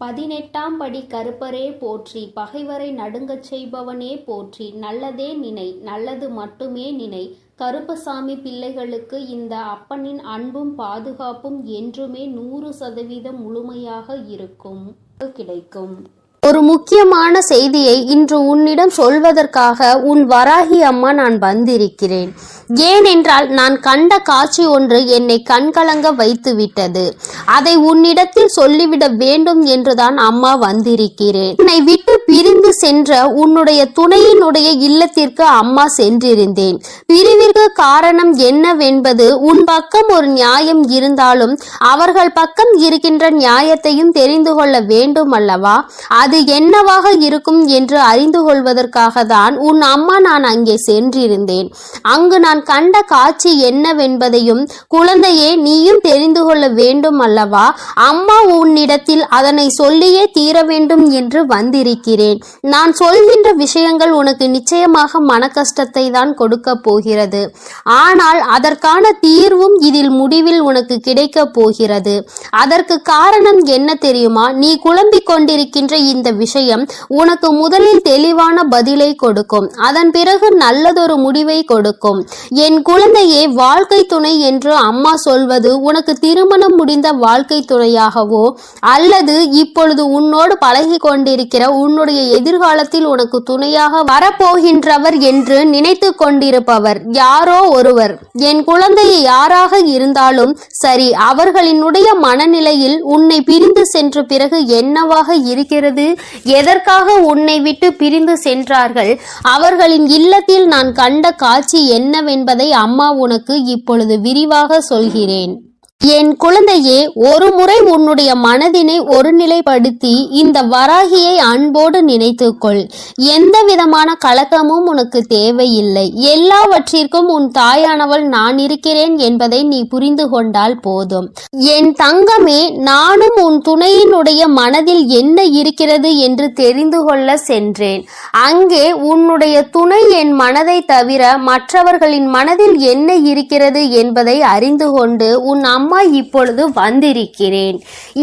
18ஆம் படி கருப்பரே போற்றி, பகைவரை நடுங்கச் செய்பவனே போற்றி, நல்லதே நினை, நல்லது மட்டுமே நினை. கருப்பசாமி பிள்ளைகளுக்கு இந்த அப்பனின் அன்பும் பாதுகாப்பும் என்றுமே 100% முழுமையாக இருக்கும் கிடைக்கும். ஒரு முக்கியமான செய்தியை இன்று உன்னிடம் சொல்வதற்காக உன் வராகி அம்மா நான் வந்திருக்கிறேன். ஏனென்றால் நான் கண்ட காட்சி ஒன்று என்னை கண்கலங்க வைத்து விட்டது. அதை உன்னிடத்தில் சொல்லிவிட வேண்டும் என்றுதான் அம்மா வந்திருக்கிறேன். என்னை விட்டு பிரிந்து சென்ற உன்னுடைய துணையினுடைய இல்லத்திற்கு அம்மா சென்றிருந்தேன். பிரிவிற்கு காரணம் என்னவென்பது உன் பக்கம் ஒரு நியாயம் இருந்தாலும் அவர்கள் பக்கம் இருக்கின்ற நியாயத்தையும் தெரிந்து கொள்ள வேண்டும் அல்லவா? அது என்னவாக இருக்கும் என்று அறிந்து கொள்வதற்காக தான் உன் அம்மா நான் அங்கே சென்றிருந்தேன். அங்கு நான் கண்ட காட்சி என்னவென்பதையும் குழந்தையே நீயும் தெரிந்து கொள்ள வேண்டும் அல்லவா? அம்மா உன்னிடத்தில் அதனை சொல்லியே தீர வேண்டும் என்று வந்திருக்கிறேன். நான் சொல்கின்ற விஷயங்கள் உனக்கு நிச்சயமாக மன கஷ்டத்தை தான் கொடுக்க போகிறது. ஆனால் அதற்கான தீர்வும் இதில் முடிவில் உனக்கு கிடைக்க போகிறது. அதற்கு காரணம் என்ன தெரியுமா? நீ குழம்பிக் கொண்டிருக்கின்ற இந்த விஷயம் உனக்கு முதலில் தெளிவான பதிலை கொடுக்கும். அதன் பிறகு நல்லதொரு முடிவை கொடுக்கும். என் குழந்தையே, வாழ்க்கை துணை என்று அம்மா சொல்வது உனக்கு திருமணம் முடிந்த வாழ்க்கை துணையாகவோ அல்லது இப்பொழுது உன்னோடு பழகி கொண்டிருக்கிற உன்னுடைய எதிர்காலத்தில் உனக்கு துணையாக வரப்போகின்றவர் என்று நினைத்து கொண்டிருப்பவர் யாரோ ஒருவர். என் குழந்தையை யாராக இருந்தாலும் சரி, அவர்களினுடைய மனநிலையில் உன்னை பிரிந்து சென்ற பிறகு என்னவாக இருக்கிறது, எதற்காக உன்னை விட்டு பிரிந்து சென்றார்கள், அவர்களின் இல்லத்தில் நான் கண்ட காட்சி என்னவென்பதை அம்மா உனக்கு இப்பொழுது விரிவாக சொல்கிறேன். என் குழந்தையே, ஒரு முறை உன்னுடைய மனதினை ஒருநிலைப்படுத்தி இந்த வராகியை அன்போடு நினைத்துக்கொள். எந்த விதமான கலக்கமும் உனக்கு தேவையில்லை. எல்லாவற்றிற்கும் உன் தாயானவள் நான் இருக்கிறேன் என்பதை நீ புரிந்து கொண்டால் போதும். என் தங்கமே, நானும் உன் துணையினுடைய மனதில் என்ன இருக்கிறது என்று தெரிந்து கொள்ள சென்றேன். அங்கே உன்னுடைய துணை என் மனதை தவிர மற்றவர்களின் மனதில் என்ன இருக்கிறது என்பதை அறிந்து கொண்டு உன் அம்மா இப்பொழுது வந்திருக்கிறேன்.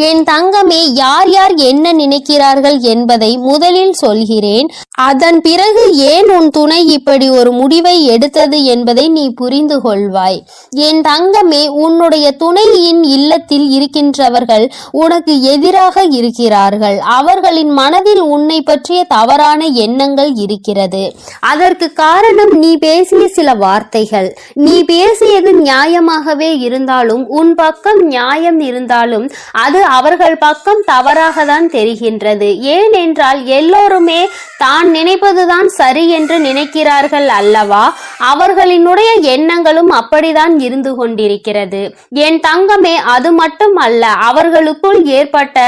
என் தங்கமே, யார் யார் என்ன நினைக்கிறார்கள் என்பதை முதலில் சொல்கிறேன். அதன் பிறகு ஏன் உன் துணை இப்படி ஒரு முடிவை எடுத்தது என்பதை நீ புரிந்து கொள்வாய். என் தங்கமே, உன்னுடைய துணையின் இல்லத்தில் இருக்கின்றவர்கள் உனக்கு எதிராக இருக்கிறார்கள். அவர்களின் மனதில் உன்னை பற்றிய தவறான எண்ணங்கள் இருக்கிறது. அதற்கு காரணம் நீ பேசிய சில வார்த்தைகள். நீ பேசியது நியாயமாகவே இருந்தாலும், உன் பக்கம் நியாயம் இருந்தாலும் அது அவர்கள் பக்கம் தவறாக தான் தெரிகின்றது. ஏனென்றால் எல்லோருமே தான் நினைப்பதுதான் சரி என்று நினைக்கிறார்கள் அல்லவா? அவர்களினுடைய எண்ணங்களும் அப்படிதான் இருந்து கொண்டிருக்கிறது. என் தங்கமே, அது மட்டும் அல்ல, அவர்களுக்குள் ஏற்பட்ட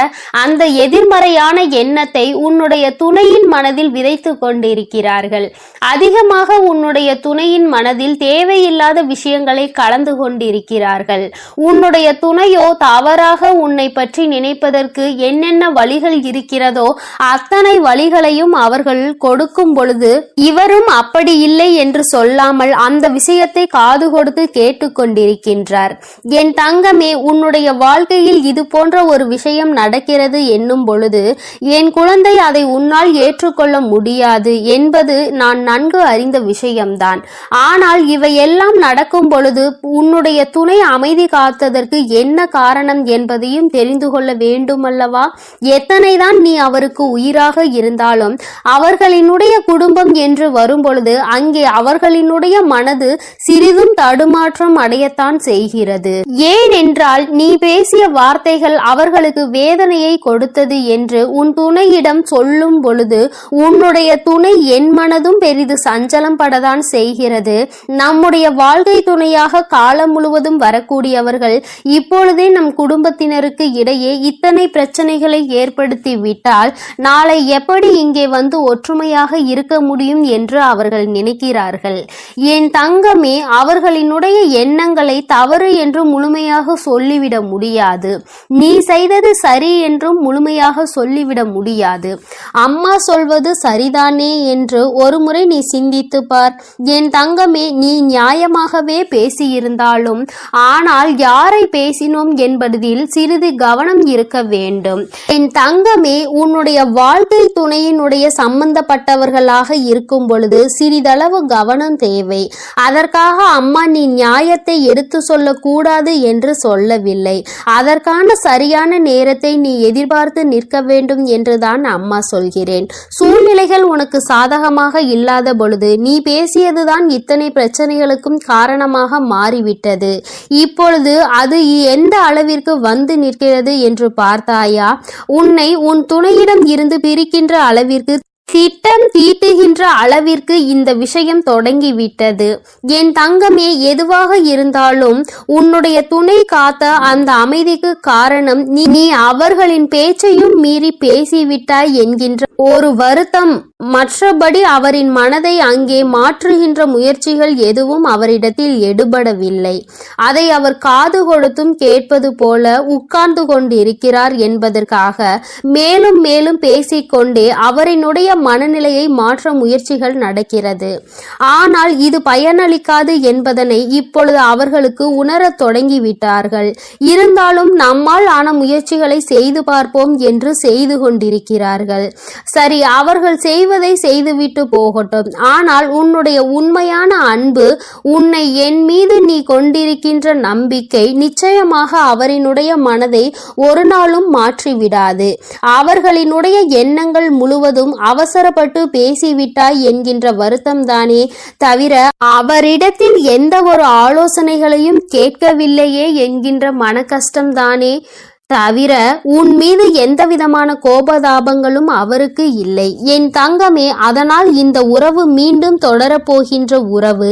அந்த எதிர்மறையான எண்ணத்தை உன்னுடைய துணையின் மனதில் விதைத்து கொண்டிருக்கிறார்கள். அதிகமாக உன்னுடைய துணையின் மனதில் தேவையில்லாத விஷயங்களை கலந்து கொண்டிருக்கிறார்கள். உன்னுடைய துணையோ தவறாக உன்னை பற்றி நினைப்பதற்கு என்னென்ன வழிகள் இருக்கிறதோ அத்தனை வழிகளையும் அவர்கள் கொடுக்கும் பொழுது இவரும் அப்படி இல்லை என்று சொல்லாமல் அந்த விஷயத்தை காது கொடுத்து கேட்டுக்கொண்டிருக்கின்றார். என் தங்கமே, உன்னுடைய வாழ்க்கையில் இது போன்ற ஒரு விஷயம் நடக்கிறது என்னும் பொழுது என் குழந்தை அதை உன்னால் ஏற்றுக்கொள்ள முடியாது என்பது நான் நன்கு அறிந்த விஷயம்தான். ஆனால் இவையெல்லாம் நடக்கும் பொழுது உன்னுடைய துணை அமைதி காத்ததற்கு என்ன காரணம் என்பதையும் தெரிந்து கொள்ள வேண்டும் அல்லவா? எத்தனைதான் நீ அவருக்கு உயிராக இருந்தாலும் அவர்களினுடைய குடும்பம் என்று வரும்பொழுது அங்கே அவர்களினுடைய மனது சிறிதும் தடுமாற்றம் அடையத்தான் செய்கிறது. ஏனென்றால் நீ பேசிய வார்த்தைகள் அவர்களுக்கு வேதனையை கொடுத்தது என்று உன் துணையிடம் சொல்லும் பொழுது உன்னுடைய துணை என் மனதும் பெரிது சஞ்சலம் படத்தான் செய்கிறது. நம்முடைய வாழ்க்கை துணையாக காலம் முழுவதும் வரக்கூடியவர்கள் இப்பொழுதே நம் குடும்பத்தினருக்கு இடையே இத்தனை பிரச்சனைகளை ஏற்படுத்தி விட்டால் நாளை எப்படி இங்கே வந்து ஒற்றுமையாக இருக்க முடியும் என்று அவர்கள் நினைக்கிறார்கள். என் தங்கமே, அவர்களினுடைய எண்ணங்களை தவறு என்று முழுமையாக சொல்லிவிட முடியாது. நீ செய்தது சரி என்றும் முழுமையாக சொல்லிவிட முடியாது. அம்மா சொல்வது சரிதானே என்று ஒரு முறை நீ சிந்தித்து பார். என் தங்கமே, நீ நியாயமாகவே பேசியிருந்தாலும் ஆனால் யார் யாரை பேசினோம் என்பதில் சிறிது கவனம் இருக்க வேண்டும். என் தங்கமே, உன்னுடைய வாழ்க்கை துணையினுடைய சம்பந்தப்பட்டவர்களாக இருக்கும் பொழுது சிறிதளவு கவனம் தேவை. அதற்காக அம்மா நீ நியாயத்தை எடுத்து சொல்லக்கூடாது என்று சொல்லவில்லை. அதற்கான சரியான நேரத்தை நீ எதிர்பார்த்து நிற்க வேண்டும் என்றுதான் அம்மா சொல்கிறேன். சூழ்நிலைகள் உனக்கு சாதகமாக இல்லாத பொழுது நீ பேசியதுதான் இத்தனை பிரச்சனைகளுக்கும் காரணமாக மாறிவிட்டது. இப்பொழுது அது எந்த அளவிற்கு வந்து நிற்கிறது என்று பார்த்தாயா? உன்னை உன் துணையிடம் இருந்து பிரிக்கின்ற அளவிற்கு, திட்டம் தீட்டுகின்ற அளவிற்கு இந்த விஷயம் தொடங்கிவிட்டது. என் தங்கமே, எதுவாக இருந்தாலும் உன்னுடைய துணை காத்த அந்த அமைதிக்கு காரணம் நீ அவர்களின் பேச்சையும் மீறி பேசிவிட்டாய் என்கின்ற ஒரு வருத்தம். மற்றபடி அவரின் மனதை அங்கே மாற்றுகின்ற முயற்சிகள் எதுவும் அவரிடத்தில் எடுபடவில்லை. அதை அவர் காது கொடுத்தும் கேட்பது போல உட்கார்ந்து கொண்டிருக்கிறார் என்பதற்காக மேலும் மேலும் பேசிக்கொண்டே அவரினுடைய மனநிலையை மாற்ற முயற்சிகள் நடக்கிறது. ஆனால் இது பயனளிக்காது என்பதனை இப்பொழுது அவர்களுக்கு உணரத் தொடங்கிவிட்டார்கள். இருந்தாலும் நம்மால் ஆன முயற்சிகளை செய்து பார்ப்போம் என்று செய்து கொண்டிருக்கிறார்கள். சரி, அவர்கள் செய்வதை செய்துவிட்டு போகட்டும். ஆனால் உன்னுடைய உண்மையான அன்பு, உன்னை என் மீது நீ கொண்டிருக்கின்ற நம்பிக்கை நிச்சயமாக அவரினுடைய மனதை ஒரு நாளும் மாற்றிவிடாது. அவர்களினுடைய எண்ணங்கள் முழுவதும் அவசரப்பட்டு பேசிவிட்டாய் என்கின்ற வருத்தம் தானே தவிர அவரிடத்தில் எந்த ஒரு ஆலோசனைகளையும் கேட்கவில்லையே என்கின்ற மன கஷ்டம்தானே தவிர உன் மீது எந்த விதமான கோபதாபங்களும் அவருக்கு இல்லை. என் தங்கமே, அதனால் இந்த உறவு மீண்டும் தொடரப்போகின்ற உறவு.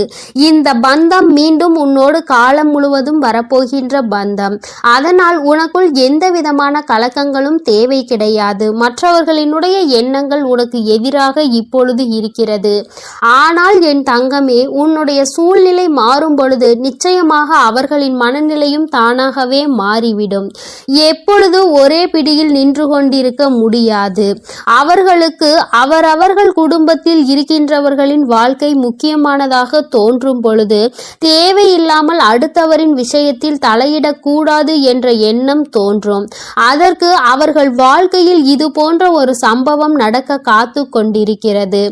இந்த பந்தம் மீண்டும் உன்னோடு காலம் முழுவதும் வரப்போகின்ற பந்தம். அதனால் உனக்குள் எந்த விதமான கலக்கங்களும் தேவை கிடையாது. மற்றவர்களினுடைய எண்ணங்கள் உனக்கு எதிராக இப்பொழுது இருக்கிறது. ஆனால் என் தங்கமே, உன்னுடைய சூழ்நிலை மாறும் பொழுது நிச்சயமாக அவர்களின் மனநிலையும் தானாகவே மாறிவிடும். எப்பொழுது ஒரே பிடியில் நின்று கொண்டிருக்க முடியாது. அவர்களுக்கு அவரவர்கள் குடும்பத்தில் இருக்கின்றவர்களின் வாழ்க்கை முக்கியமானதாக தோன்றும் பொழுது தேவையில்லாமல் அடுத்தவரின் விஷயத்தில் தலையிடக்கூடாது என்ற எண்ணம் தோன்றும். அதற்கு அவர்கள் வாழ்க்கையில் இது போன்ற ஒரு சம்பவம் நடக்க காத்து கொண்டிருக்கிறது.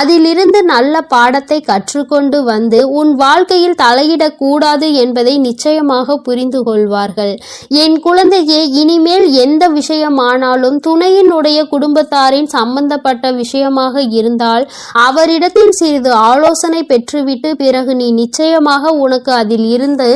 அதிலிருந்து நல்ல பாடத்தை கற்றுக்கொண்டு வந்து உன் வாழ்க்கையில் தலையிடக்கூடாது என்பதை நிச்சயமாக புரிந்து கொள்வார்கள். என் குழந்தையே, இனிமேல் எந்த விஷயமானாலும் துணையினுடைய குடும்பத்தாரின் சம்பந்தப்பட்ட விஷயமாக இருந்தால் அவரிடத்தில் சிறிது ஆலோசனை பெற்றுவிட்டு பிறகு நீ நிச்சயமாக உனக்கு அதில் இருந்து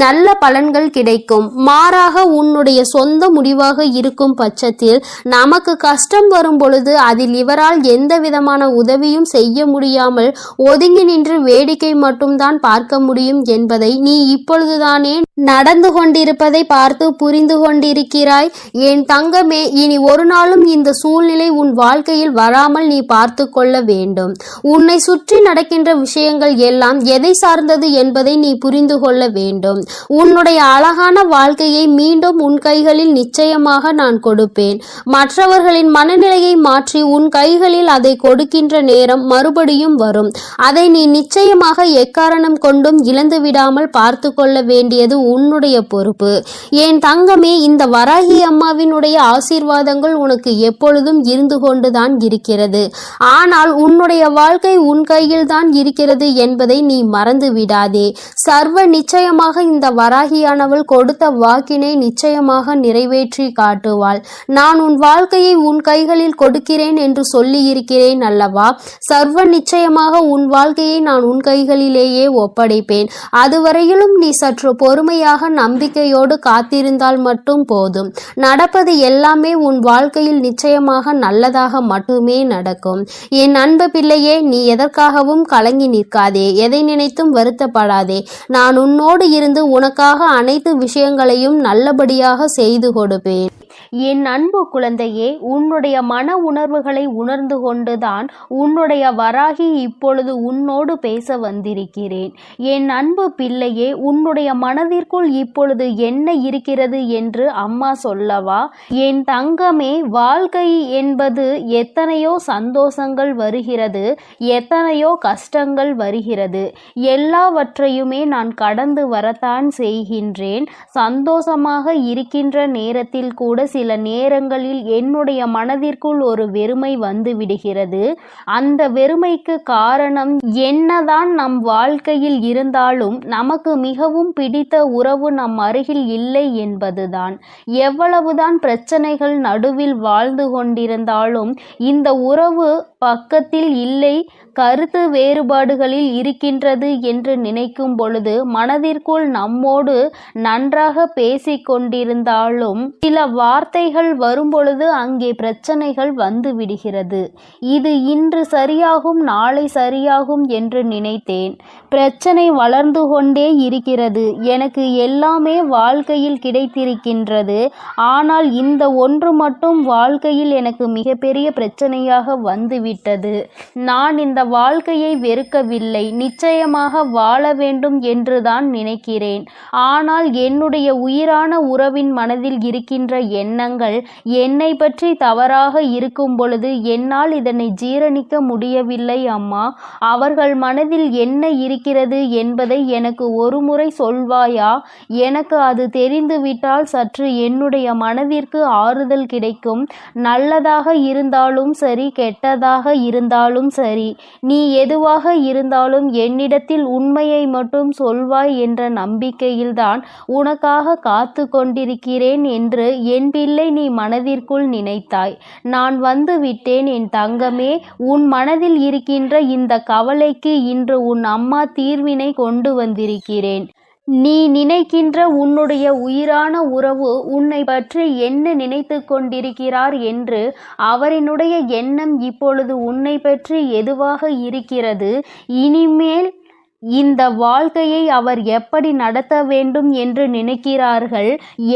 நல்ல பலன்கள் கிடைக்கும். மாறாக உன்னுடைய சொந்த முடிவாக இருக்கும் பட்சத்தில் நமக்கு கஷ்டம் வரும் பொழுது அதில் இவரால் எந்த விதமான உதவியும் செய்ய முடியாமல் ஒதுங்கி நின்று வேடிக்கை மட்டும்தான் பார்க்க முடியும் என்பதை நீ இப்பொழுதுதானே நடந்து கொண்டிருப்பதை பார்த்து புரிந்து கொண்டிருக்கிறாய். என் தங்கமே, இனி ஒரு நாளும் இந்த சூழ்நிலை உன் வாழ்க்கையில் வராமல் நீ பார்த்து கொள்ள வேண்டும். உன்னை சுற்றி நடக்கின்ற விஷயங்கள் எல்லாம் எதை சார்ந்தது என்பதை நீ புரிந்து கொள்ள வேண்டும். உன்னுடைய அழகான வாழ்க்கையை மீண்டும் உன் கைகளில் நிச்சயமாக நான் கொடுப்பேன். மற்றவர்களின் மனநிலையை மாற்றி உன் கைகளில் அதை கொடுக்கின்ற நேரம் மறுபடியும் வரும். அதை நீ நிச்சயமாக எக்காரணம் கொண்டும் இழந்து விடாமல் பார்த்து கொள்ள வேண்டியது உன்னுடைய பொறுப்பு. என் தங்கமே, இந்த வராகி அம்மாவினுடைய ஆசீர்வாதங்கள் உனக்கு எப்பொழுதும் இருந்து கொண்டுதான் இருக்கிறது. ஆனால் உன்னுடைய வாழ்க்கை உன் கையில் தான் இருக்கிறது என்பதை நீ மறந்து விடாதே. சர்வ நிச்சயமாக இந்த வராகியானவள் கொடுத்த வாக்கினை நிச்சயமாக நிறைவேற்றி காட்டுவாள். நான் உன் வாழ்க்கையை உன் கைகளில் கொடுக்கிறேன் என்று சொல்லி இருக்கிறேன் அல்லவா? சர்வ நிச்சயமாக உன் வாழ்க்கையை நான் உன் கைகளிலேயே ஒப்படைப்பேன். அதுவரையிலும் நீ சற்று பொறுமையாக நம்பிக்கையோடு காத்திருந்தால் மட்டும் போதும். நடப்பது எல்லாமே உன் வாழ்க்கையில் நிச்சயமாக நல்லதாக மட்டுமே நடக்கும். என் அன்பு பிள்ளையே, நீ எதற்காகவும் கலங்கி நிற்காதே. எதை நினைத்தும் வருத்தப்படாதே. நான் உன்னோடு இருந்து உனக்காக அனைத்து விஷயங்களையும் நல்லபடியாக செய்து கொடுப்பேன். என் அன்பு குழந்தையே, உன்னுடைய மன உணர்வுகளை உணர்ந்து கொண்டுதான் உன்னுடைய வராகி இப்பொழுது உன்னோடு பேச வந்திருக்கிறேன். என் அன்பு பிள்ளையே, உன்னுடைய மனதிற்குள் இப்பொழுது என்ன இருக்கிறது என்று அம்மா சொல்லவா? என் தங்கமே, வாழ்க்கை என்பது எத்தனையோ சந்தோஷங்கள் வருகிறது, எத்தனையோ கஷ்டங்கள் வருகிறது. எல்லாவற்றையுமே நான் கடந்து வரத்தான் செய்கின்றேன். சந்தோஷமாக இருக்கின்ற நேரத்தில் கூட சில நேரங்களில் என்னுடைய மனதிற்குள் ஒரு வெறுமை வந்து விடுகிறது. அந்த வெறுமைக்கு காரணம் என்னதான் நம் வாழ்க்கையில் இருந்தாலும் நமக்கு மிகவும் பிடித்த உறவு நம் அருகில் இல்லை என்பதுதான். எவ்வளவுதான் பிரச்சனைகள் நடுவில் வாழ்ந்து கொண்டிருந்தாலும் இந்த உறவு பக்கத்தில் இல்லை, கருத்து வேறுபாடுகளில் இருக்கின்றது என்று நினைக்கும் பொழுது மனதிற்குள் நம்மோடு நன்றாக பேசிக்கொண்டிருந்தாலும் சில வார்த்தைகள் வரும்பொழுது அங்கே பிரச்சனைகள் வந்து விடுகிறது. இது இன்று சரியாகும், நாளை சரியாகும் என்று நினைத்தேன். பிரச்சனை வளர்ந்து கொண்டே இருக்கிறது. எனக்கு எல்லாமே வாழ்க்கையில் கிடைத்திருக்கின்றது. ஆனால் இந்த ஒன்று மட்டும் வாழ்க்கையில் எனக்கு மிகப்பெரிய பிரச்சனையாக வந்துவிட்டது. நான் இந்த வாழ்க்கையை வெறுக்கவில்லை, நிச்சயமாக வாழ வேண்டும் என்றுதான் நினைக்கிறேன். ஆனால் என்னுடைய உயிரான உறவின் மனதில் இருக்கின்ற எண்ணங்கள் என்னை பற்றி தவறாக இருக்கும் பொழுது என்னால் இதனை ஜீரணிக்க முடியவில்லை அம்மா. அவர்கள் மனதில் என்ன இருக்கிறது என்பதை எனக்கு ஒரு முறை சொல்வாயா? எனக்கு அது தெரிந்துவிட்டால் சற்று என்னுடைய மனதிற்கு ஆறுதல் கிடைக்கும். நல்லதாக இருந்தாலும் சரி, கெட்டதாக இருந்தாலும் சரி, நீ எதுவாக இருந்தாலும் என்னிடத்தில் உண்மையை மட்டும் சொல்வாய் என்ற நம்பிக்கையில்தான் உனக்காக காத்து கொண்டிருக்கிறேன் என்று என் பிள்ளை நீ மனதிற்குள் நினைத்தாய். நான் வந்து விட்டேன் என் தங்கமே. உன் மனதில் இருக்கின்ற இந்த கவலைக்கு இன்று உன் அம்மா தீர்வினை கொண்டு வந்திருக்கிறேன். நீ நினைக்கின்ற உன்னுடைய உயிரான உறவு உன்னை பற்றி என்ன நினைத்து கொண்டிருக்கிறார் என்று அவரினுடைய எண்ணம் இப்பொழுது உன்னை பற்றி எதுவாக இருக்கிறது, இனிமேல் இந்த வாழ்க்கையை அவர் எப்படி நடத்த வேண்டும் என்று நினைக்கிறார்கள்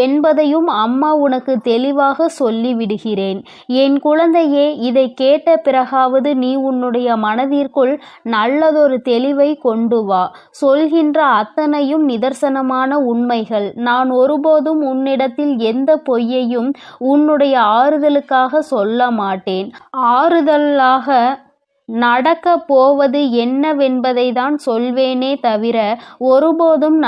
என்பதையும் அம்மா உனக்கு தெளிவாக சொல்லிவிடுகிறேன். என் குழந்தையே, இதை கேட்ட பிறகாவது நீ உன்னுடைய மனதிற்குள் நல்லதொரு தெளிவை கொண்டு வா. சொல்கின்ற அத்தனையும் நிதர்சனமான உண்மைகள். நான் ஒருபோதும் உன்னிடத்தில் எந்த பொய்யையும் உன்னுடைய ஆறுதலுக்காக சொல்ல மாட்டேன். ஆறுதலாக நடக்க போவது என்னவென்பதை தான் சொல்வேனே தவிர ஒருபோதும்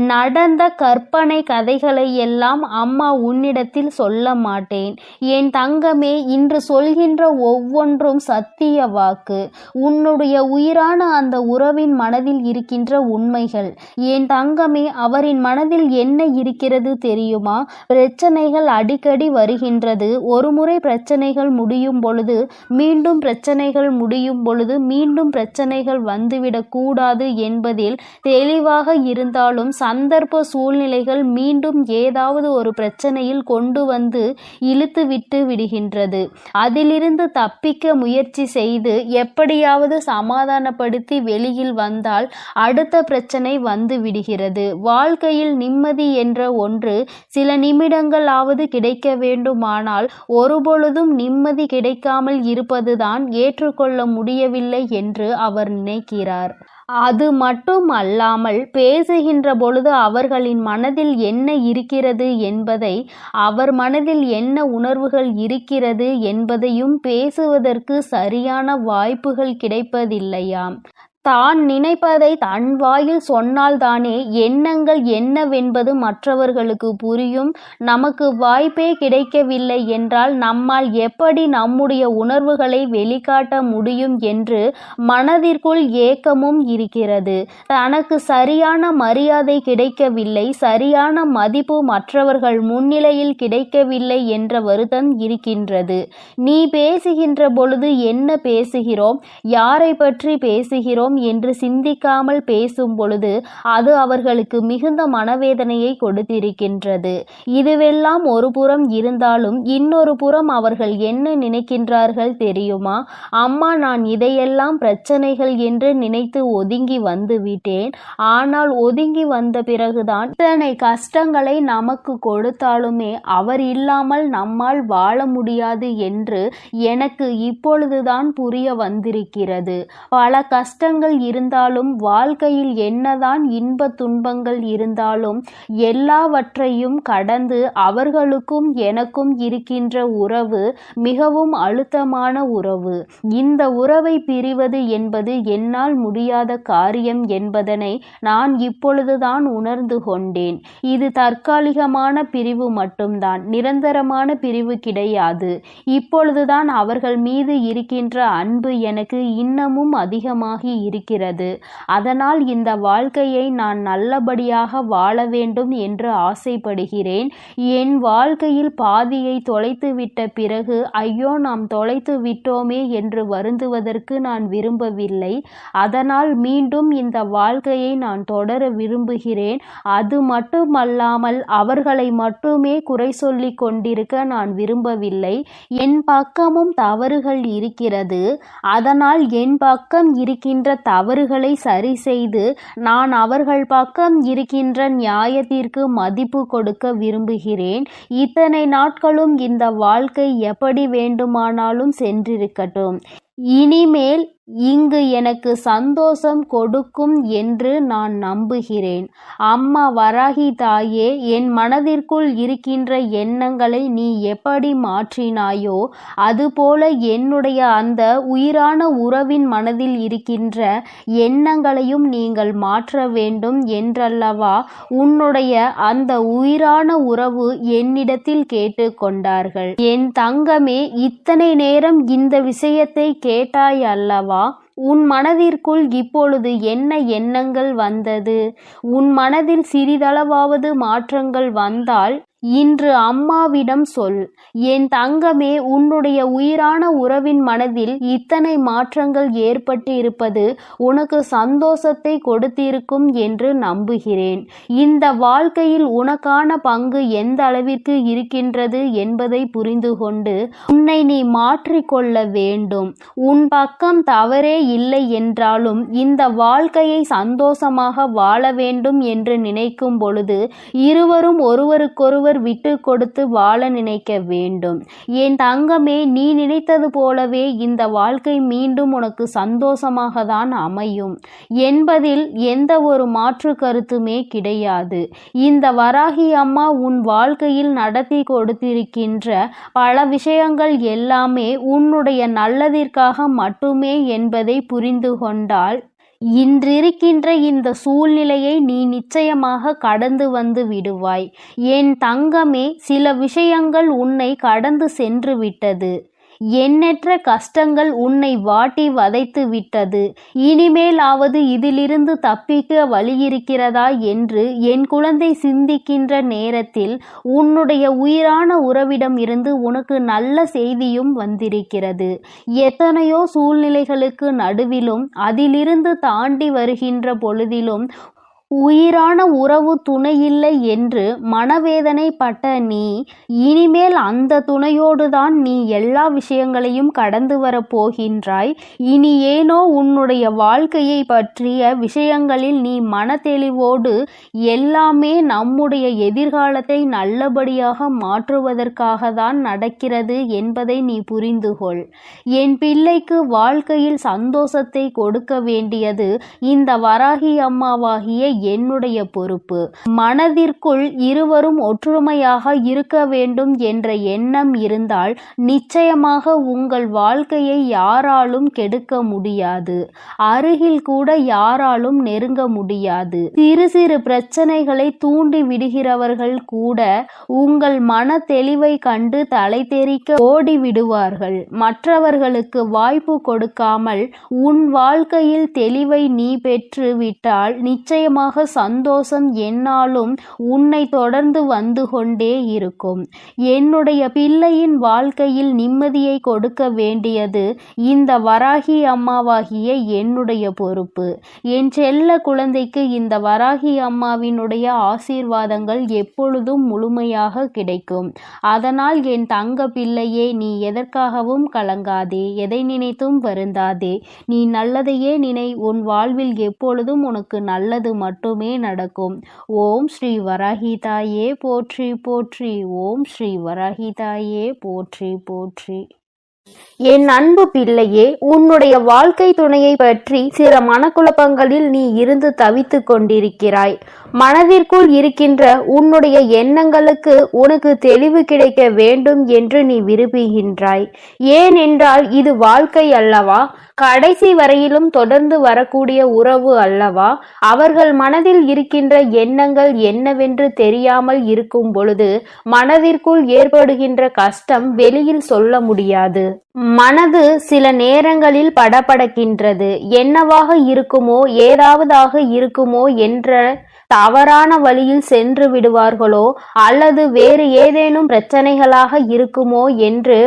நடந்த கற்பனை கதைகளை எல்லாம் அம்மா உன்னிடத்தில் சொல்ல மாட்டேன். என் தங்கமே, இன்று சொல்கின்ற ஒவ்வொன்றும் சத்திய வாக்கு. உன்னுடைய உயிரான அந்த உறவின் மனதில் இருக்கின்ற உண்மைகள். என் தங்கமே, அவரின் மனதில் என்ன இருக்கிறது தெரியுமா? பிரச்சனைகள் அடிக்கடி வருகின்றது. ஒரு முறை பிரச்சனைகள் முடியும் பொழுது மீண்டும் பிரச்சனைகள் முடியும் பொழுது மீண்டும் பிரச்சனைகள் வந்துவிடக் கூடாது என்பதில் தெளிவாக இருந்தாலும் சந்தர்ப்ப சூழ்நிலைகள் மீண்டும் ஏதாவது ஒரு பிரச்சனையில் கொண்டு வந்து இழுத்து விட்டு விடுகின்றது. அதிலிருந்து தப்பிக்க முயற்சி செய்து எப்படியாவது சமாதானப்படுத்தி வெளியில் வந்தால் அடுத்த பிரச்சனை வந்து விடுகிறது. வாழ்க்கையில் நிம்மதி என்ற ஒன்று சில நிமிடங்களாவது கிடைக்க வேண்டுமானால் ஒருபொழுதும் நிம்மதி கிடைக்காமல் இருப்பதுதான் ஏற்றுக்கொள்ள முடியவில்லை என்று அவர் நினைக்கிறார். அது மட்டும் அல்லாமல் பேசுகின்ற பொழுது அவர்களின் மனதில் என்ன இருக்கிறது என்பதை, அவர் மனதில் என்ன உணர்வுகள் இருக்கிறது என்பதையும் பேசுவதற்கு சரியான வாய்ப்புகள் கிடைப்பதில்லையாம். தான் நினைப்பதை தன் வாயில் சொன்னால்தானே எண்ணங்கள் என்னவென்பது மற்றவர்களுக்கு புரியும். நமக்கு வாய்ப்பே கிடைக்கவில்லை என்றால் நம்மால் எப்படி நம்முடைய உணர்வுகளை வெளிக்காட்ட முடியும் என்று மனதிற்குள் ஏக்கமும் இருக்கிறது. தனக்கு சரியான மரியாதை கிடைக்கவில்லை, சரியான மதிப்பு மற்றவர்கள் முன்னிலையில் கிடைக்கவில்லை என்ற வருத்தம் இருக்கின்றது. நீ பேசுகின்ற பொழுது என்ன பேசுகிறோம், யாரை பற்றி பேசுகிறோம் என்று சிந்திக்காமல் பேசும் பொழுது அது அவர்களுக்கு மிகுந்த மனவேதனையை கொடுத்திருக்கின்றது. இதுவெல்லாம் ஒரு புறம் இருந்தாலும் இன்னொரு புறம் அவர்கள் என்ன நினைக்கின்றார்கள் தெரியுமா? அம்மா, நான் இதையெல்லாம் பிரச்சனைகள் என்று நினைத்து ஒதுங்கி வந்து விட்டேன். ஆனால் ஒதுங்கி வந்த பிறகுதான் இத்தனை கஷ்டங்களை நமக்கு கொடுத்தாலுமே அவர் இல்லாமல் நம்மால் வாழ முடியாது என்று எனக்கு இப்பொழுதுதான் புரிய வந்திருக்கிறது. பல கஷ்டங்கள் இருந்தாலும், வாழ்க்கையில் என்னதான் இன்ப துன்பங்கள் இருந்தாலும் எல்லாவற்றையும் கடந்து அவர்களுக்கும் எனக்கும் இருக்கின்ற உறவு மிகவும் அழுத்தமான உறவு. இந்த உறவை பிரிவது என்பது என்னால் முடியாத காரியம் என்பதனை நான் இப்பொழுதுதான் உணர்ந்து கொண்டேன். இது தற்காலிகமான பிரிவு மட்டும்தான், நிரந்தரமான பிரிவு கிடையாது. இப்பொழுதுதான் அவர்கள் மீது இருக்கின்ற அன்பு எனக்கு இன்னமும் அதிகமாகி இருக்கிறது. அதனால் இந்த வாழ்க்கையை நான் நல்லபடியாக வாழ வேண்டும் என்று ஆசைப்படுகிறேன். என் வாழ்க்கையில் பாதியை தொலைத்துவிட்ட பிறகு ஐயோ, நாம் தொலைத்து விட்டோமே என்று வருந்துவதற்கு நான் விரும்பவில்லை. அதனால் மீண்டும் இந்த வாழ்க்கையை நான் தொடர விரும்புகிறேன். அது மட்டுமல்லாமல் அவர்களை மட்டுமே குறை சொல்லி கொண்டிருக்க நான் விரும்பவில்லை. என் பக்கமும் தவறுகள் இருக்கிறது. அதனால் என் பக்கம் இருக்கின்ற தவறுகளை சரி செய்து நான் அவர்கள் பக்கம் இருக்கின்ற நியாயத்திற்கு மதிப்பு கொடுக்க விரும்புகிறேன். இத்தனை நாட்களும் இந்த வாழ்க்கை எப்படி வேண்டுமானாலும் சென்றிருக்கட்டும். இனிமேல் இங்கு எனக்கு சந்தோஷம் கொடுக்கும் என்று நான் நம்புகிறேன். அம்மா வராகி தாயே, என் மனதிற்குள் இருக்கின்ற எண்ணங்களை நீ எப்படி மாற்றினாயோ அதுபோல என்னுடைய அந்த உயிரான உறவின் மனதில் இருக்கின்ற எண்ணங்களையும் நீங்கள் மாற்ற வேண்டும் என்றல்லவா உன்னுடைய அந்த உயிரான உறவு என்னிடத்தில் கேட்டுக்கொண்டார்கள். என் தங்கமே, இத்தனை நேரம் இந்த விஷயத்தை கேட்டாய் அல்லவா? உன் மனதிற்குள் இப்பொழுது என்ன எண்ணங்கள் வந்தது? உன் மனதில் சிறிதளவாவது மாற்றங்கள் வந்தால் இன்று அம்மாவிடம் சொல். என் தங்கமே, உன்னுடைய உயிரான உறவின் மனதில் இத்தனை மாற்றங்கள் ஏற்பட்டு இருப்பது உனக்கு சந்தோஷத்தை கொடுத்திருக்கும் என்று நம்புகிறேன். இந்த வாழ்க்கையில் உனக்கான பங்கு எந்த அளவிற்கு இருக்கின்றது என்பதை புரிந்து கொண்டு உன்னை நீ மாற்றிக்கொள்ள வேண்டும். உன் பக்கம் தவறே இல்லை என்றாலும் இந்த வாழ்க்கையை சந்தோஷமாக வாழ வேண்டும் என்று நினைக்கும் பொழுது இருவரும் ஒருவருக்கொருவர் விட்டு கொடுத்து வாழ நினைக்க வேண்டும். என் தங்கமே, நீ நினைத்தது போலவே இந்த வாழ்க்கை மீண்டும் உனக்கு சந்தோஷமாக தான் அமையும் என்பதில் எந்த ஒரு மாற்று கருத்துமே கிடையாது. இந்த வராகி அம்மா உன் வாழ்க்கையில் நடத்தி கொடுத்திருக்கின்ற பல விஷயங்கள் எல்லாமே உன்னுடைய நல்லதிற்காக மட்டுமே என்பதை புரிந்து கொண்டால் இன்றிருக்கின்ற இந்த சூழ்நிலையை நீ நிச்சயமாக கடந்து வந்து விடுவாய். என் தங்கமே, சில விஷயங்கள் உன்னை கடந்து சென்று விட்டது. எண்ணற்ற கஷ்டங்கள் உன்னை வாட்டி வதைத்து விட்டது. இனிமேலாவது இதிலிருந்து தப்பிக்க வழியிருக்கிறதா என்று என் குழந்தை சிந்திக்கின்ற நேரத்தில் உன்னுடைய உயிரான உறவிடம் இருந்து உனக்கு நல்ல செய்தியும் வந்திருக்கிறது. எத்தனையோ சூழ்நிலைகளுக்கு நடுவிலும் அதிலிருந்து தாண்டி வருகின்ற பொழுதிலும் உயிரான உறவு துணையில்லை என்று மனவேதனைப்பட்ட நீ இனிமேல் அந்த துணையோடுதான் நீ எல்லா விஷயங்களையும் கடந்து வரப்போகின்றாய். இனி ஏனோ உன்னுடைய வாழ்க்கையை பற்றிய விஷயங்களில் நீ மனத்தெளிவோடு எல்லாமே நம்முடைய எதிர்காலத்தை நல்லபடியாக மாற்றுவதற்காக தான் நடக்கிறது என்பதை நீ புரிந்துகொள். என் பிள்ளைக்கு வாழ்க்கையில் சந்தோஷத்தை கொடுக்க வேண்டியது இந்த வராகி அம்மாவாகிய என்னுடைய பொறுப்பு. மனதிற்குள் இருவரும் ஒற்றுமையாக இருக்க வேண்டும் என்ற எண்ணம் இருந்தால் நிச்சயமாக உங்கள் வாழ்க்கையை யாராலும் கெடுக்க முடியாது. அருகில் கூட யாராலும் நெருங்க முடியாது. சிறு சிறு பிரச்சனைகளை தூண்டி விடுகிறவர்கள் கூட உங்கள் மன தெளிவை கண்டு தலை தெறிக்க ஓடி விடுவார்கள். மற்றவர்களுக்கு வாய்ப்பு கொடுக்காமல் உன் வாழ்க்கையில் தெளிவை நீ பெற்று விட்டால் நிச்சயமாக நிச்சயமாக சந்தோஷம் எந்நாளும் உன்னை தொடர்ந்து வந்து கொண்டே இருக்கும். என்னுடைய பிள்ளையின் வாழ்க்கையில் நிம்மதியை கொடுக்க வேண்டியது இந்த வராகி அம்மாவாகிய என்னுடைய பொறுப்பு. என் செல்ல குழந்தைக்கு இந்த வராகி அம்மாவினுடைய ஆசீர்வாதங்கள் எப்பொழுதும் முழுமையாக கிடைக்கும். அதனால் என் தங்க பிள்ளையே, நீ எதற்காகவும் கலங்காதே, எதை நினைத்தும் வருந்தாதே. நீ நல்லதையே நினை. உன் வாழ்வில் எப்பொழுதும் உனக்கு நல்லது மட்டுமே நடக்கும். ஓம் ஸ்ரீ வராகி தாயே போற்றி போற்றி. ஓம் ஸ்ரீ வராகி தாயே போற்றி போற்றி. என் அன்பு பிள்ளையே, உன்னுடைய வாழ்க்கை துணையை பற்றி சில மனக்குழப்பங்களில் நீ இருந்து தவித்து கொண்டிருக்கிறாய். மனதிற்குள் இருக்கின்ற உன்னுடைய எண்ணங்களுக்கு உனக்கு தெளிவு கிடைக்க வேண்டும் என்று நீ விரும்புகின்றாய். ஏனென்றால் இது வாழ்க்கை அல்லவா? கடைசி வரையிலும் தொடர்ந்து வரக்கூடிய உறவு அல்லவா? அவர்கள் மனதில் இருக்கின்ற எண்ணங்கள் என்னவென்று தெரியாமல் இருக்கும் பொழுது மனதிற்குள் ஏற்படுகின்ற கஷ்டம் வெளியில் சொல்ல முடியாது. மனது சில நேரங்களில் படபடக்கின்றது. என்னவாக இருக்குமோ, ஏதாவதாக இருக்குமோ என்ற தவறான வழியில் சென்று விடுவார்களோ அல்லது வேறு ஏதேனும் பிரச்சனைகளாக இருக்குமோ என்று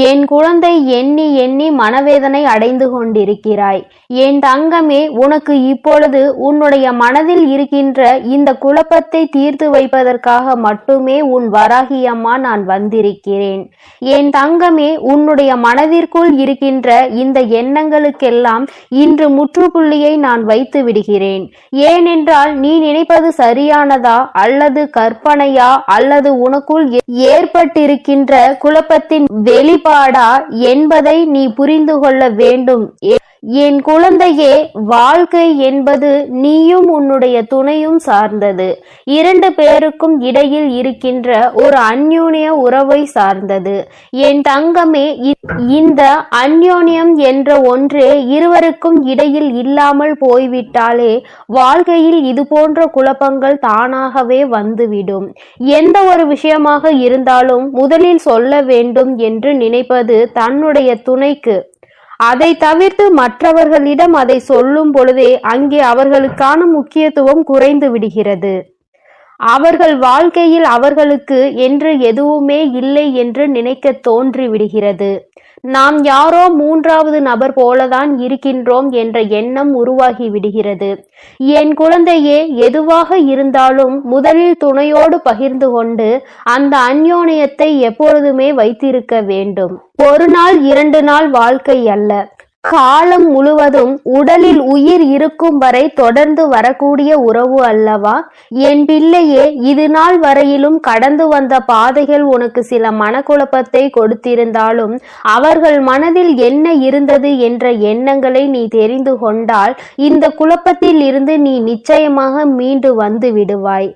என் குழந்தை எண்ணி எண்ணி மனவேதனை அடைந்து கொண்டிருக்கிறாய். என் தங்கமே, உனக்கு இப்பொழுது உன்னுடைய மனதில் இருக்கின்ற இந்த குழப்பத்தை தீர்த்து வைப்பதற்காக மட்டுமே உன் வராகி அம்மா நான் வந்திருக்கிறேன். என் தங்கமே, உன்னுடைய மனதிற்குள் இருக்கின்ற இந்த எண்ணங்களுக்கெல்லாம் இன்று முற்றுப்புள்ளியை நான் வைத்து விடுகிறேன். ஏனென்றால் நீ நினைப்பது சரியானதா அல்லது கற்பனையா அல்லது உனக்குள் ஏற்பட்டிருக்கின்ற குழப்பத்தின் வெளிப்பாடா என்பதை நீ புரிந்து கொள்ள வேண்டும். என் குழந்தையே, வாழ்க்கை என்பது நீயும் உன்னுடைய துணையும் சார்ந்தது. இரண்டு பேருக்கும் இடையில் இருக்கின்ற ஒரு அந்யோன்ய உறவை சார்ந்தது. என் தங்கமே, இந்த அந்யோன்யம் என்ற ஒன்று இருவருக்கும் இடையில் இல்லாமல் போய்விட்டாலே வாழ்க்கையில் இது போன்ற குழப்பங்கள் தானாகவே வந்துவிடும். எந்த ஒரு விஷயமாக இருந்தாலும் முதலில் சொல்ல வேண்டும் என்று நினைப்பது தன்னுடைய துணைக்கு. அதை தவிர்த்து மற்றவர்களிடம் அதை சொல்லும் பொழுதே அங்கே அவர்களுக்கான முக்கியத்துவம் குறைந்து விடுகிறது. அவர்கள் வாழ்க்கையில் அவர்களுக்கு என்று எதுவுமே இல்லை என்று நினைக்க தோன்றி விடுகிறது. நாம் யாரோ மூன்றாவது நபர் போலதான் இருக்கின்றோம் என்ற எண்ணம் உருவாகி விடுகிறது. என் குழந்தையே, எதுவாக இருந்தாலும் முதலில் துணையோடு பகிர்ந்து கொண்டு அந்த அந்யோன்யத்தை எப்பொழுதுமே வைத்திருக்க வேண்டும். ஒரு நாள் 2 நாள் வாழ்க்கை அல்ல, காலம் முழுவதும் உடலில் உயிர் இருக்கும் வரை தொடர்ந்து வரக்கூடிய உறவு அல்லவா? என் பிள்ளையே, இது நாள் வரையிலும் கடந்து வந்த பாதைகள் உனக்கு சில மனக்குழப்பத்தை கொடுத்திருந்தாலும் அவர்கள் மனதில் என்ன இருந்தது என்ற எண்ணங்களை நீ தெரிந்து கொண்டால் இந்த குழப்பத்தில் இருந்து நீ நிச்சயமாக மீண்டு வந்து விடுவாய்.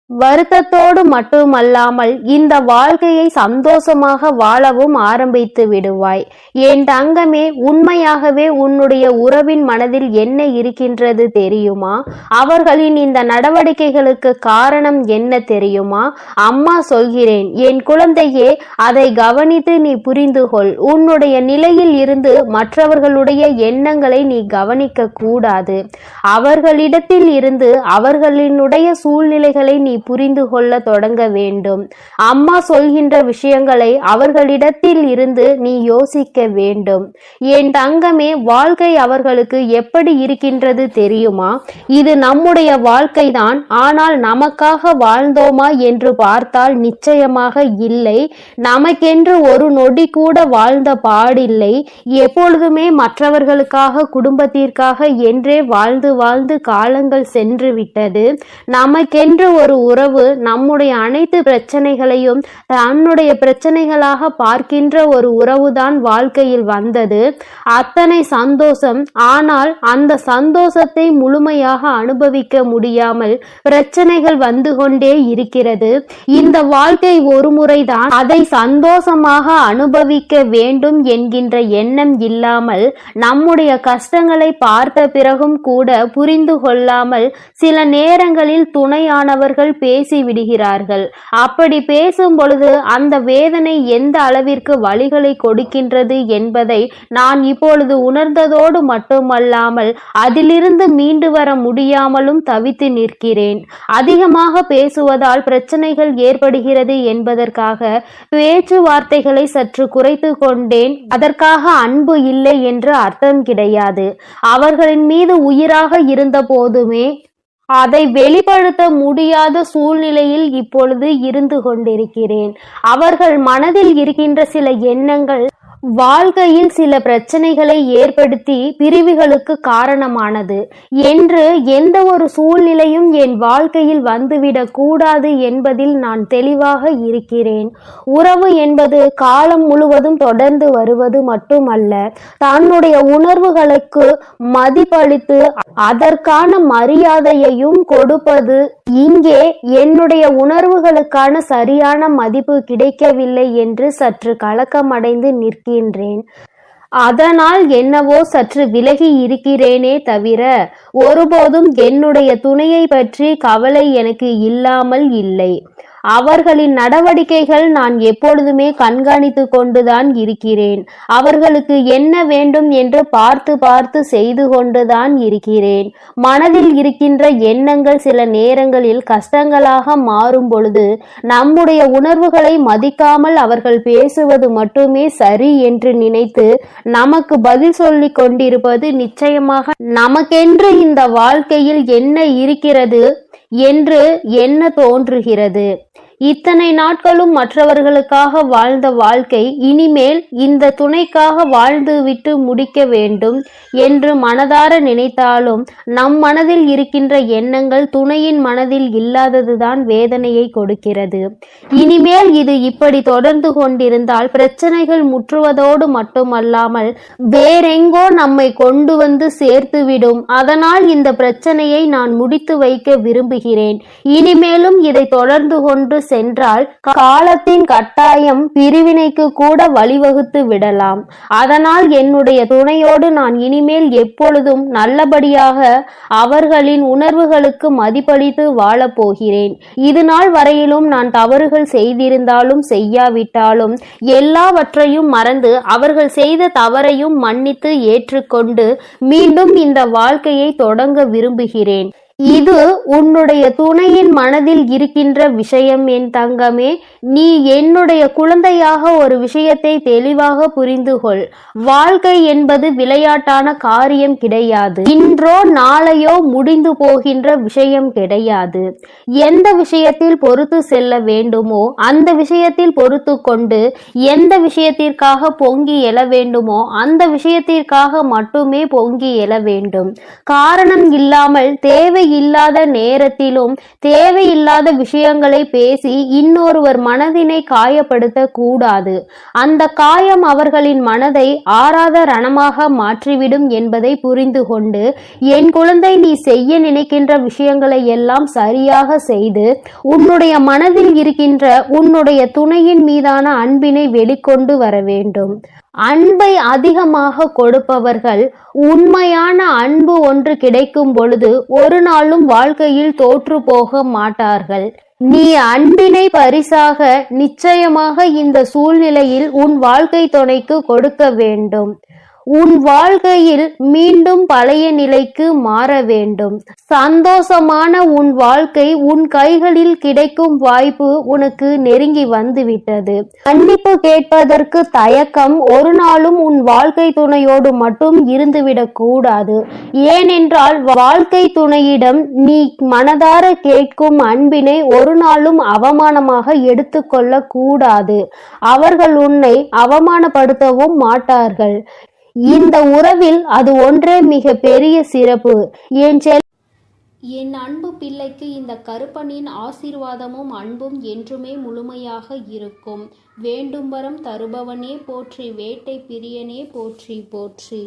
வருத்தத்தோடு மட்டுமல்லாமல் இந்த வாழ்க்கையை சந்தோஷமாக வாழவும் ஆரம்பித்து விடுவாய். என் தங்கமே, உண்மையாகவே உன்னுடைய உறவின் மனதில் என்ன இருக்கின்றது தெரியுமா? அவர்களின் இந்த நடவடிக்கைகளுக்கு காரணம் என்ன தெரியுமா? அம்மா சொல்கிறேன் என் குழந்தையே, அதை கவனித்து நீ புரிந்து கொள். உன்னுடைய நிலையில் இருந்து மற்றவர்களுடைய எண்ணங்களை நீ கவனிக்க கூடாது. அவர்களிடத்தில் இருந்து அவர்களினுடைய சூழ்நிலைகளை நீ புரிந்து கொள்ள தொடங்க வேண்டும். அம்மா சொல்கின்ற விஷயங்களை அவர்களிடத்தில் இருந்து நீ யோசிக்க வேண்டும். என் தங்கமே, வாழ்க்கை அவர்களுக்கு எப்படி இருக்கின்றது தெரியுமா? இது நம்முடைய வாழ்க்கைதான். ஆனால் நமக்காக வாழ்ந்தோமா என்று பார்த்தால் நிச்சயமாக இல்லை. நமக்கென்று ஒரு நொடி கூட வாழ்ந்த பாடில்லை. எப்பொழுதுமே மற்றவர்களுக்காக, குடும்பத்திற்காக என்றே வாழ்ந்து வாழ்ந்து காலங்கள் சென்று விட்டது. நமக்கென்று ஒரு உறவு நம்முடைய அனைத்து பிரச்சனைகளையும் தன்னுடைய பிரச்சனைகளாக பார்க்கின்ற ஒரு உறவுதான் வாழ்க்கையில் வந்தது. அத்தனை சந்தோஷம். ஆனால் அந்த சந்தோஷத்தை முழுமையாக அனுபவிக்க முடியாமல் பிரச்சனைகள் வந்து கொண்டே இருக்கிறது. இந்த வாழ்க்கை ஒரு முறைதான், அதை சந்தோஷமாக அனுபவிக்க வேண்டும் என்கின்ற எண்ணம் இல்லாமல் நம்முடைய கஷ்டங்களை பார்த்த பிறகும் கூட புரிந்து கொள்ளாமல் சில நேரங்களில் துணையானவர்கள் பேசி விடுகிறார்கள். அப்படி பேசும் பொழுது அந்த வேதனை எந்த அளவிற்கு வலிகளை கொடுக்கின்றது என்பதை நான் இப்பொழுது உணர்ந்ததோடு மட்டுமல்லாமல் அதிலிருந்து மீண்டு வர முடியாமலும் தவித்து நிற்கிறேன். அதிகமாக பேசுவதால் பிரச்சனைகள் ஏற்படுகிறது என்பதற்காக பேச்சுவார்த்தைகளை சற்று குறைத்து கொண்டேன். அதற்காக அன்பு இல்லை என்று அர்த்தம் கிடையாது. அவர்களின் மீது உயிராக இருந்த போதுமே அதை வெளிப்படுத்த முடியாத சூழ்நிலையில் இப்பொழுது இருந்து கொண்டிருக்கிறேன். அவர்கள் மனதில் இருக்கின்ற சில எண்ணங்கள் வாழ்க்கையில் சில பிரச்சனைகளை ஏற்படுத்தி பிரிவுகளுக்கு காரணமானது என்று எந்த ஒரு சூழ்நிலையும் என் வாழ்க்கையில் வந்துவிடக் கூடாது என்பதில் நான் தெளிவாக இருக்கிறேன். உறவு என்பது காலம் முழுவதும் தொடர்ந்து வருவது மட்டுமல்ல, தன்னுடைய உணர்வுகளுக்கு மதிப்பளித்து அதற்கான மரியாதையையும் கொடுப்பது. இங்கே என்னுடைய உணர்வுகளுக்கான சரியான மதிப்பு கிடைக்கவில்லை என்று சற்று கலக்கமடைந்து நிற்கின்றேன். அதனால் என்னவோ சற்று விலகி இருக்கிறேனே தவிர ஒருபோதும் என்னுடைய துணையை பற்றி கவலை எனக்கு இல்லாமல் இல்லை. அவர்களின் நடவடிக்கைகள் நான் எப்பொழுதுமே கண்காணித்து கொண்டுதான் இருக்கிறேன். அவர்களுக்கு என்ன வேண்டும் என்று பார்த்து பார்த்து செய்து கொண்டுதான் இருக்கிறேன். மனதில் இருக்கின்ற எண்ணங்கள் சில நேரங்களில் கஷ்டங்களாக மாறும் பொழுது நம்முடைய உணர்வுகளை மதிக்காமல் அவர்கள் பேசுவது மட்டுமே சரி என்று நினைத்து நமக்கு பதில் சொல்லிக் கொண்டிருப்பது நிச்சயமாக நமக்கென்று இந்த வாழ்க்கையில் என்ன இருக்கிறது என்று எண்ண தோன்றுகிறது. இத்தனை நாட்களும் மற்றவர்களுக்காக வாழ்ந்த வாழ்க்கை இனிமேல் இந்த துணைக்காக வாழ்ந்து விட்டு முடிக்க வேண்டும் என்று மனதார நினைத்தாலும் நம் மனதில் இருக்கின்ற எண்ணங்கள் துணையின் மனதில் இல்லாததுதான் வேதனையை கொடுக்கிறது. இனிமேல் இது இப்படி தொடர்ந்து கொண்டிருந்தால் பிரச்சனைகள் முற்றுவதோடு மட்டுமல்லாமல் வேறெங்கோ நம்மை கொண்டு வந்து சேர்த்துவிடும். அதனால் இந்த பிரச்சனையை நான் முடித்து வைக்க விரும்புகிறேன். இனிமேலும் இதை தொடர்ந்து கொண்டு சென்றால் காலத்தின் கட்டாயம் பிரிவினைக்கு கூட வழிவகுத்து விடலாம். அதனால் என்னுடைய துணையோடு நான் இனிமேல் எப்பொழுதும் நல்லபடியாக அவர்களின் உணர்வுகளுக்கு மதிப்பளித்து வாழப்போகிறேன். இது நாள் வரையிலும் நான் தவறுகள் செய்திருந்தாலும் செய்யாவிட்டாலும் எல்லாவற்றையும் மறந்து அவர்கள் செய்த தவறையும் மன்னித்து ஏற்றுக்கொண்டு மீண்டும் இந்த வாழ்க்கையை தொடங்க விரும்புகிறேன். இது உன்னுடைய துணையின் மனதில் இருக்கின்ற விஷயம். என் தங்கமே, நீ என்னுடைய குழந்தையாக ஒரு விஷயத்தை தெளிவாக புரிந்து கொள். வாழ்க்கை என்பது விளையாட்டான காரியம் கிடையாது. இன்றோ நாளையோ முடிந்து போகின்ற விஷயம் கிடையாது. எந்த விஷயத்தில் பொறுத்து செல்ல வேண்டுமோ அந்த விஷயத்தில் பொறுத்து கொண்டு, எந்த விஷயத்திற்காக பொங்கி எழ வேண்டுமோ அந்த விஷயத்திற்காக மட்டுமே பொங்கி எழ வேண்டும். காரணம் இல்லாமல் தேவை இல்லாத நேரத்திலும் தேவையில்லாத விஷயங்களை பேசி இன்னொருவர் மனதினை காயப்படுத்த கூடாது. அந்த காயம் அவர்களின் மனதை ஆறாத ரணமாக மாற்றிவிடும் என்பதை புரிந்து கொண்டு, என் குழந்தை, நீ செய்ய நினைக்கின்ற விஷயங்களை எல்லாம் சரியாக செய்து உன்னுடைய மனதில் இருக்கின்ற உன்னுடைய துணையின் மீதான அன்பினை வெளிக்கொண்டு வர வேண்டும். அன்பை அதிகமாக கொடுப்பவர்கள் உண்மையான அன்பு ஒன்று கிடைக்கும் பொழுது ஒரு நாளும் வாழ்க்கையில் தோற்று போக மாட்டார்கள். நீ அன்பினை பரிசாக நிச்சயமாக இந்த சூழ்நிலையில் உன் வாழ்க்கை துணைக்கு கொடுக்க வேண்டும். உன் வாழ்க்கையில் மீண்டும் பழைய நிலைக்கு மாற வேண்டும். சந்தோஷமான உன் வாழ்க்கை உன் கைகளில் கிடைக்கும் வாய்ப்பு உனக்கு நெருங்கி வந்துவிட்டது. மன்னிப்பு கேட்பதற்கு தயக்கம் ஒரு நாளும் உன் வாழ்க்கை துணையோடு மட்டும் இருந்துவிடக் கூடாது. ஏனென்றால் வாழ்க்கை துணையிடம் நீ மனதார கேட்கும் அன்பினை ஒரு நாளும் அவமானமாக எடுத்துக்கொள்ள கூடாது. அவர்கள் உன்னை அவமானப்படுத்தவும் மாட்டார்கள். இந்த உறவில் அது ஒன்றே மிக பெரிய சிறப்பு. என் அன்பு பிள்ளைக்கு இந்த கருப்பனின் ஆசீர்வாதமும் அன்பும் என்றுமே முழுமையாக இருக்கும். வேண்டும் வரம் தருபவனே போற்றி, வேட்டை பிரியனே போற்றி போற்றி.